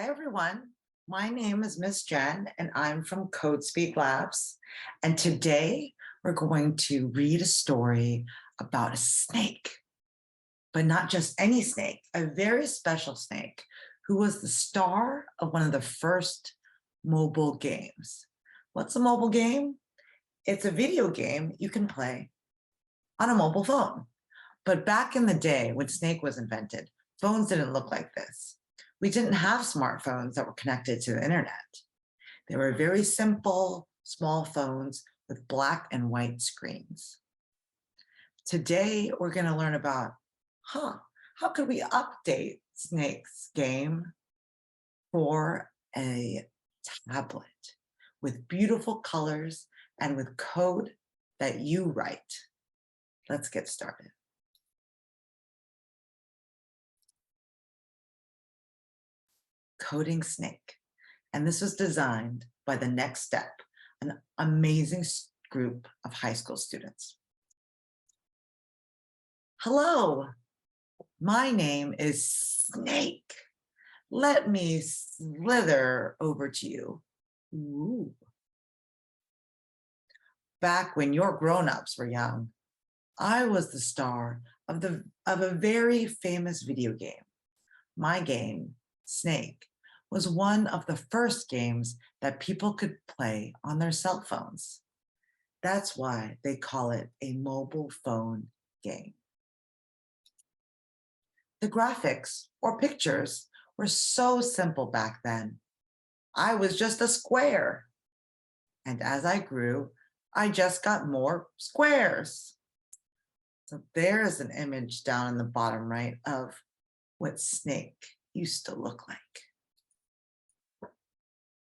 Hi, everyone. My name is Miss Jen, and I'm from CodeSpeak Labs. And today we're going to read a story about a snake, but not just any snake, a very special snake who was the star of one of the first mobile games. What's a mobile game? It's a video game you can play on a mobile phone. But back in the day when Snake was invented, phones didn't look like this. We didn't have smartphones that were connected to the internet. They were very simple, small phones with black and white screens. Today, we're going to learn about, how could we update Snake's game for a tablet with beautiful colors and with code that you write? Let's get started. Coding Snake. And this was designed by The Next Step, an amazing group of high school students. Hello, my name is Snake. Let me slither over to you. Ooh. Back when your grown-ups were young, I was the star of a very famous video game. My game, Snake, was one of the first games that people could play on their cell phones. That's why they call it a mobile phone game. The graphics or pictures were so simple back then. I was just a square. And as I grew, I just got more squares. So there's an image down in the bottom right of what Snake used to look like.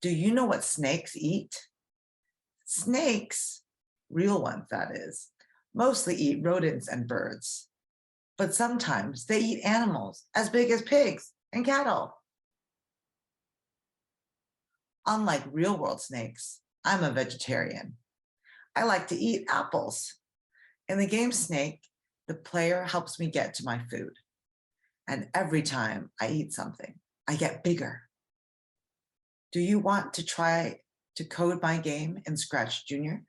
Do you know what snakes eat? Snakes, real ones that is, mostly eat rodents and birds, but sometimes they eat animals as big as pigs and cattle. Unlike real world snakes, I'm a vegetarian. I like to eat apples. In the game Snake, the player helps me get to my food. And every time I eat something, I get bigger. Do you want to try to code my game in ScratchJr?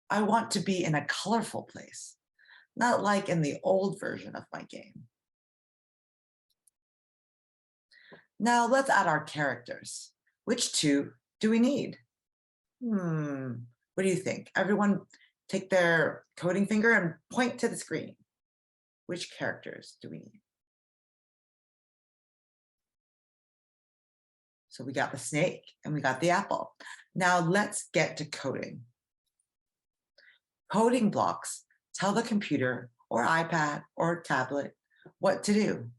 I want to be in a colorful place, not like in the old version of my game. Now let's add our characters. Which two do we need? What do you think? Everyone take their coding finger and point to the screen. Which characters do we need? So we got the snake and we got the apple. Now let's get to coding. Coding blocks tell the computer or iPad or tablet what to do.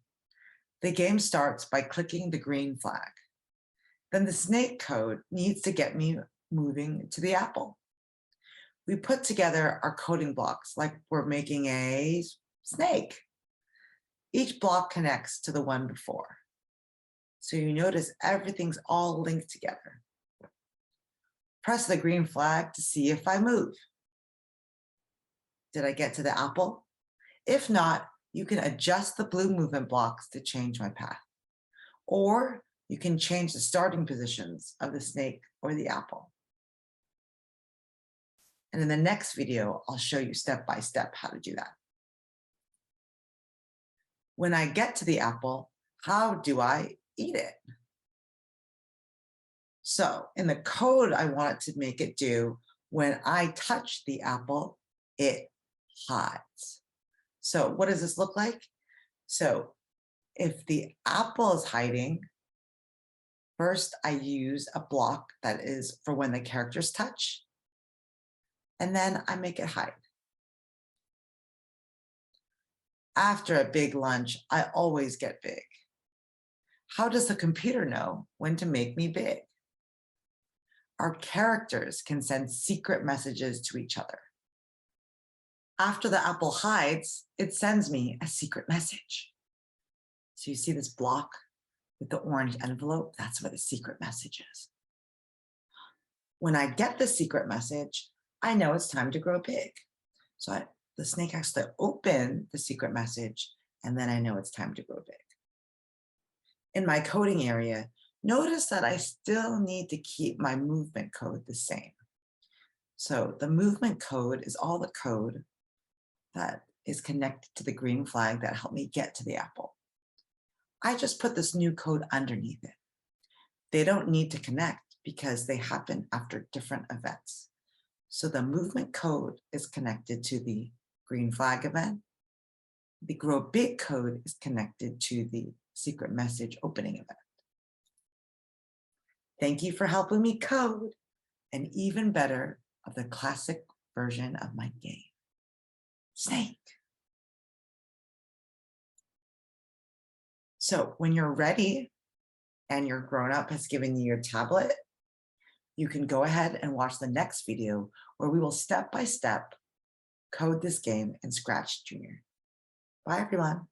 The game starts by clicking the green flag. Then the snake code needs to get me moving to the apple. We put together our coding blocks like we're making a snake. Each block connects to the one before. So you notice everything's all linked together. Press the green flag to see if I move. Did I get to the apple? If not, you can adjust the blue movement blocks to change my path. Or you can change the starting positions of the snake or the apple. And in the next video, I'll show you step by step how to do that. When I get to the apple, how do I eat it? So in the code, I want it to make it do, when I touch the apple, it hides. So what does this look like? So if the apple is hiding, first I use a block that is for when the characters touch, and then I make it hide. After a big lunch, I always get big. How does the computer know when to make me big? Our characters can send secret messages to each other. After the apple hides, it sends me a secret message. So you see this block with the orange envelope? That's where the secret message is. When I get the secret message, I know it's time to grow big. So the snake has to open the secret message, and then I know it's time to grow big. In my coding area, notice that I still need to keep my movement code the same. So the movement code is all the code that is connected to the green flag that helped me get to the apple. I just put this new code underneath it. They don't need to connect because they happen after different events. So the movement code is connected to the green flag event. The grow big code is connected to the secret message opening event. Thank you for helping me code an even better of the classic version of my game, Snake. So when you're ready and your grown-up has given you your tablet, you can go ahead and watch the next video where we will step by step code this game in ScratchJr. Bye, everyone.